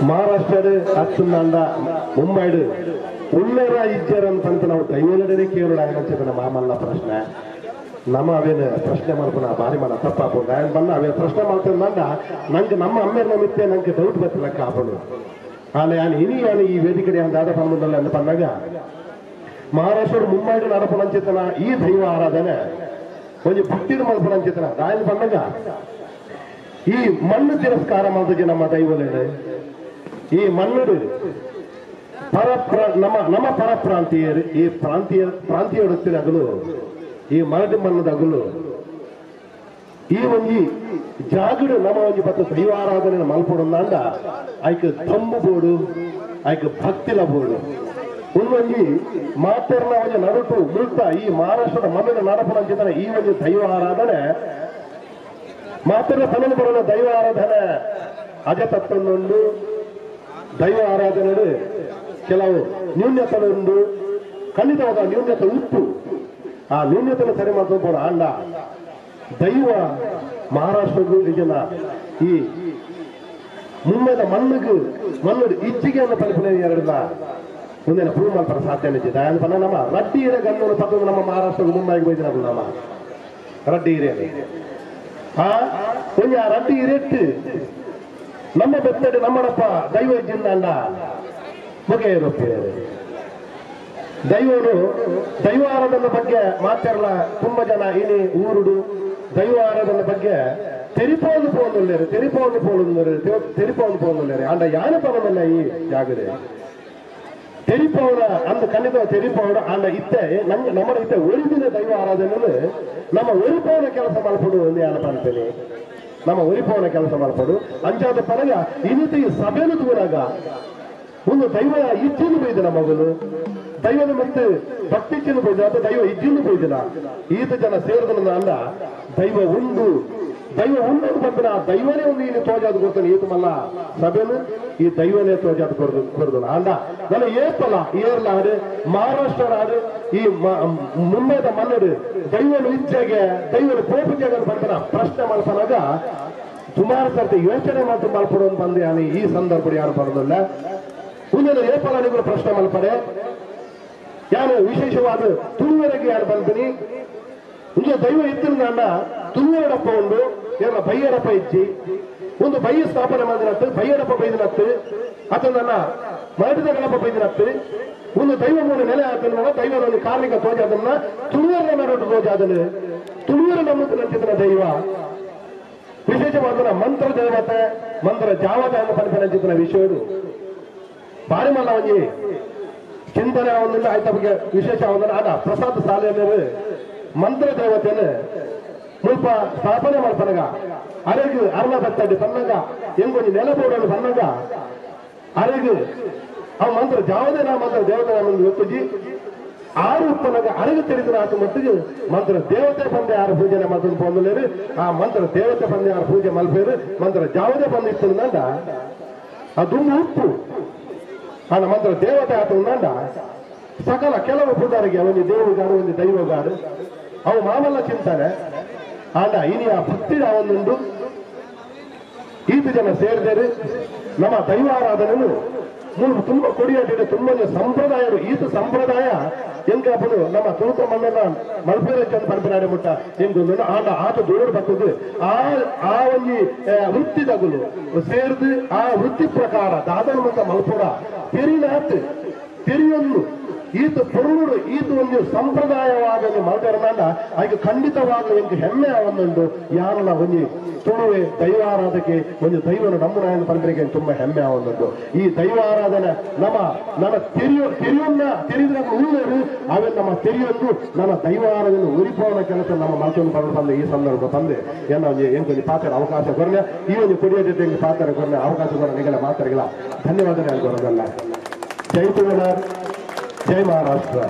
ಮಹಾರಾಷ್ಟ್ರ ಹತ್ತುಂದ ಮುಂಬೈಡು ಉಳ್ಳರ ಇಜ್ಜರಂತ ನಾವು ದೈವಲಡನೆ ಕೇಳೋಣ ಏನಂತ ಮಾಮಲ್ಲ ಪ್ರಶ್ನೆ ನಮ್ಮ ಅವೇನು ಪ್ರಶ್ನೆ ಮಾಡ್ಕೊಂಡು ಭಾರಿ ಮಾಡ ತಪ್ಪಾಗ್ಬೋದು ಏನು ಬಂದ ಅವೇ ಪ್ರಶ್ನೆ ಮಾಡ್ಕೊಂಡ ನಂಗೆ ನಮ್ಮ ಅಮ್ಮೇನ ಮಿತ್ತೆ ನಂಗೆ ಡೌಟ್ ಬರ್ತಿಲ್ಲ ಕಾಪಡು ಆಲೆ ನಾನು ಇನಿ ನಾನು ಈ ವೇದಿಕೆ ದಾದ ಸಂಬಂಧದಲ್ಲಿ ಅಂತ ಬಂದಾಗ ಮಹಾರಾಷ್ಟ್ರ ಮುಂಬೈಡು ನಡಪಣಂಚಿತನ ಈ ದೈವ ಆರಾಧನೆ ಒಂದು ಭಕ್ತಿನ ಮಲ್ಪಣಂಚಿತನ ದಾಯನ ಬಂದಾಗ ಈ ಮಣ್ಣು ತಿರಸ್ಕಾರ ಮಾಡಿದ ನಮ್ಮ ದೈವಲೇನೆ ಈ ಮಣ್ಣು ನಮ್ಮ ಪರಪ್ರಾಂತೀಯರು ಈ ಪ್ರಾಂತೀಯ ಅಗಲು ಈ ಮರಡಿ ಮಣ್ಣದ ಅಗಲು ಈ ಒಂಜಿ ಜಾಗಡು ನಮ್ಮ ಒಂಜಿ ಪತ್ತು ದೈವಾರಾಧನೆ ಮಲ್ಪೊಡಂದ ಆಯ್ಕೆ ತಂಬು ಬೋಡು ಆಯ್ಕೆ ಭಕ್ತಿಲ ಬೋಡು ಒಂದೊಂಜಿ ಮಾತೆರ್ನ ಒಂಜಿ ನಡುಟು ಮುಳ್ತ ಈ ಮಹಾರಾಷ್ಟ್ರದ ಮಣ್ಣಿನ ನಡಪಣಂಚಿತನ ಈ ಒಂದು ದೈವ ಆರಾಧನೆ ಮಾತೆರ್ನ ತಮಿಳು ಬರೋಣ ದೈವ ಆರಾಧನೆ ಅಜತತ್ವನೊಂದು ದೈವ ಆರಾಧನೆ ಕೆಲವು ನ್ಯೂನ್ಯತೆಯುಂಟು ಖಂಡಿತವಾದ ನ್ಯೂನ್ಯತೆ ಉಪ್ಪು ಆ ನ್ಯೂನ್ಯತೆಯನ್ನು ಸರಿ ಮಾಡ್ಕೊಂಡು ಆಂಡ ದೈವ ಮಹಾರಾಷ್ಟ್ರಗೂ ಜನ ಈ ಮುಂಬೈದ ಮಣ್ಣು ಇಚ್ಚಿಗೆಯನ್ನು ತಲುಪಿನ ಎರಡಲ್ಲ ಮುಂದಿನ ಪ್ರೂವ್ ಮಾಡ್ತಾರೆ ಸಾಧ್ಯ ಇದೆ ಪನ್ನ ನಮ್ಮ ರಡ್ಡಿ ಹಿರೇ ಗಂಡು ಪಕ್ಕ ನಮ್ಮ ಮಹಾರಾಷ್ಟ್ರಗೂ ಮುಂಬೈಗೆ ಹೋಯ್ತು ನಮ್ಮ ರಡ್ಡಿ ಹಿರಿಯಲ್ಲಿ ಆ ಒಂದು ಆ ರಡ್ಡಿ ಹಿರಿಟ್ಟು ನಮ್ಮ ಬೆತ್ತಡಿ ನಮ್ಮನಪ್ಪ ದೈವ ಇಜ್ಜಿಂದ ಅಂಡ ಮುಖೆ ಇರುತ್ತೇವೆ ದೈವನು ದೈವ ಆರಾಧನೆ ಬಗ್ಗೆ ಮಾತಾಡಲ್ಲ ತುಂಬಾ ಜನ ಇನಿ ಊರುಡು ದೈವ ಆರಾಧನೆ ಬಗ್ಗೆ ತೆರಿಪೋದು ಪೋನುಳ್ಳೇರು ಅಂಡ ಯಾನ ಪರಮಲ್ಲ ಈ ಜಾಗದೆ ತೆರಿಪವನ ಅಂದ ಖಂಡಿತ ತೆರಿಪವನ ಅಂಡ ಇತ್ತೆ ನಮ್ಮ ಇತ್ತೆ ಒರಿಜಿನ ದೈವ ಆರಾಧನೆ ನಮ್ಮ ಒರಿಪವನ ಕೆಲಸ ಮಾಡ್ಕೊಡು ಒಂದು ಯಾನ ಪಂತೇನೆ ನಮ್ಮ ಒರಿಪವನ ಕೆಲಸ ಮಾಡ್ಕೊಡು ಅಂಚಾದ ಪರಗ ಇನ್ನಿತ ಈ ಸಭೆನು ದೂರಾಗ ಒಂದು ದೈವ ಇಜ್ಜಿನು ಬೈದ ನಮಗನು ದೈವದ ಮತ್ತೆ ಭಕ್ತಿಚ್ಚಿನ ಬೈದ ಅಥವಾ ದೈವ ಇಜ್ಜಿನು ಬೈದಿನ ಈತ ಜನ ಸೇರಿದ ಅಂದ ದೈವ ಉಂಡು ಬಂದಿನ ದೈವನೇ ಒಂದು ಇಲ್ಲಿ ತೋಜಾದ ಕೊಡ್ತಾನೆ ಈತ ಮಲ್ಲ ಸಭೆನು ಈ ದೈವನೇ ತೋಜಾದ ಕೊಡ್ದಲ್ಲ ಅಂದ ನನ್ನ ಏಪಲ್ಲ ಏರ್ಲಾಡು ಮಹಾರಾಷ್ಟ್ರ ಆಡು ಈ ಮುಂಬೈದ ಮನ್ನಡು ದೈವನು ಇಚ್ಛೆಗೆ ದೈವನ ಕೋಪಿಕೆಗೆ ಬಂದನ ಪ್ರಶ್ನೆ ಮಾಡ್ತಾನಾಗ ಸುಮಾರು ಸರ್ತಿ ಯೋಚನೆ ಮಾತು ಮಾಡ್ಕೊಡೋದು ಬಂದೆ ನಾನು ಈ ಸಂದರ್ಭ ಯಾರು ಬರೋದಿಲ್ಲ ಮುಂದಿನ ಏಪಲಾನಿಗಳು ಪ್ರಶ್ನೆ ಮಲ್ಪಡೆ ಯಾರು ವಿಶೇಷವಾದ ತುಳುವರೆಗೆ ಯಾರು ಬಂತೀನಿ ಇಂದು ದೈವ ಇತ್ತಿನ ತುಳುವರಡಪ್ಪ ಉಂಡು ಎಲ್ಲ ಬೈಯಡಪ್ಪ ಇಚ್ಚಿ ಒಂದು ಬೈಯ ಸ್ಥಾಪನೆ ಮಾಡಿನತ್ತು ಬೈಯಡಪ್ಪ ಬೈದಿನತ್ತು ಅಥವಾ ನನ್ನ ಮರಟಿದ ಗಣಪ ಬೈದಿನತ್ತು ಒಂದು ದೈವ ಮೂಲ ನೆಲೆ ಆತನ ದೈವದಲ್ಲಿ ಕಾರ್ಮಿಕ ತೋಜಾದನ್ನ ತುಳುವರ ನರಟು ತೋಜಾದನು ತುಳುವರ ನಮ್ಮದು ನಂಚಿತನ ದೈವ ವಿಶೇಷವಾದ ಮಂತ್ರ ದೇವತೆ ಮಂತ್ರ ಜಾವತ ಎಂಬ ಪಂಚನ ವಿಷಯದು ಭಾರಿ ಮಲ್ಲ ಒಂಜಿ ಚಿಂತನೆ ಒಂದಿಲ್ಲ ಆಯ್ತ ಬಗ್ಗೆ ವಿಶೇಷ ಒಂದಲ್ಲ ಆಡ ಪ್ರಸಾದ ಶಾಲೆಯಲ್ಲಿ ಮಂತ್ರ ದೇವತೆಯನ್ನು ಸ್ವಲ್ಪ ಸ್ಥಾಪನೆ ಮಾಡ್ತಾನಾಗ ಅರೆಗು ಅರ್ಣ ಬತ್ತಡ್ಡಿ ಬಂದಾಗ ಹೆಂಗೊಂದು ನೆಲಬೋಡಲು ಬಂದಾಗ ಅರೆಗು ಆ ಮಂತ್ರ ಜಾವದೇ ನಾ ಮಂತ್ರ ದೇವತೆ ನಮ್ಮನ್ನು ಒತ್ತುಜಿ ಆರು ಉಪ್ಪನಾಗ ಅರೆಗು ತೆರೆದ ಆತ ಮಟ್ಟಿಗೆ ಮಂತ್ರ ದೇವತೆ ಬಂದೆ ಯಾರು ಪೂಜೆನೆ ಮಾತನ್ನು ಪೊಂದಲೇರು ಆ ಮಂತ್ರ ದೇವತೆ ಬಂದೆ ಯಾರು ಪೂಜೆ ಮಲ್ಪೇರು ಮಂತ್ರ ಜಾವದೇ ಬಂದಿತ್ತು ನಂದ ಅದು ಉಪ್ಪು ಆ ಮಂತ್ರ ದೇವತೆ ಆತ ನಂದ ಸಕಲ ಕೆಲವು ಪುದಾರಿಗೆ ಒಂದು ದೇವಗಾಡು ಒಂದು ದೈವಗಾಡು ಅವು ಮಾಮಲ್ಲ ಚಿಂತನೆ ಆಂಡ ಇನಿ ಆ ಭಕ್ತಿ ಒಂದುಂಡು ಈತ ಜನ ಸೇರಿದರೆ ನಮ್ಮ ದೈವಾರಾಧನೆಯನ್ನು ತುಂಬಾ ಕೊಡಿಯಾಟಿದೆ ತುಂಬಾ ಸಂಪ್ರದಾಯಗಳು ಈತ ಸಂಪ್ರದಾಯ ಹೆಂಗ ಹಬ್ಬದು ನಮ್ಮ ತುಳುಕ ಮಣ್ಣನ್ನ ಮಲ್ಪೇರೆ ಚಂದ ಪಂಪನಾಡಿ ಮುಟ್ಟ ಹೆಂಗ ಆಂಡ ಆತ ದೂರ ಬರ್ತದೆ ಆ ಒಂದು ವೃತ್ತಿ ತಗುಲು ಸೇರಿದು ಆ ವೃತ್ತಿ ಪ್ರಕಾರ ದಾದನ ಮಂತ ಮಲ್ಪುರ ತೆರಿನಾತ್ ತೆರಿಯೊಂದು ಈತ ಪೊರುಳು ಈತ ಒಂದು ಸಂಪ್ರದಾಯವಾದ ಮಲ್ಪೇರನಾಂಡ ಆಯ್ಕೆ ಖಂಡಿತವಾದ ಎಂಟು ಹೆಮ್ಮೆ ಒಂದುಂಟು ಯಾರನ್ನ ಒಂದು ತುಳುವೆ ದೈವಾರಾಧಕ್ಕೆ ಒಂದು ದೈವನ ನಮ್ಮನ ಪಂಪರಿಗೆ ತುಂಬಾ ಹೆಮ್ಮೆ ಒಂದುಂಟು ಈ ದೈವಾರಾಧನೆ ನನ್ನ ತೆರೆಯುವ ಉಳ್ಳೇರು ಅವೇ ನಮ್ಮ ತೆರೆಯೊಂದು ನನ್ನ ದೈವಾರಾಧನೆ ಉರಿಪವನ ಕೆಲಸ ನಮ್ಮ ಮಲ್ಪನ್ನು ಬಂದು ಈ ಸಂದರ್ಭ ತಂದೆ ಏನೋ ಕೊಂಚ ಪಾತ್ರ ಅವಕಾಶ ಕೊರನೆ ಈ ಒಂದು ಕೊಡಿಯ ಜೊತೆ ಪಾತ್ರ ಕೊರನೆ ಅವಕಾಶ ಕೊರ ನಿಗಲ ಮಾತಾಡಲ್ಲ ಧನ್ಯವಾದ ಅನ್ಕೋದಲ್ಲ ಜೈ ತುಳುನಾಡ್ ಜೈ ಮಹಾರಾಷ್ಟ್ರ.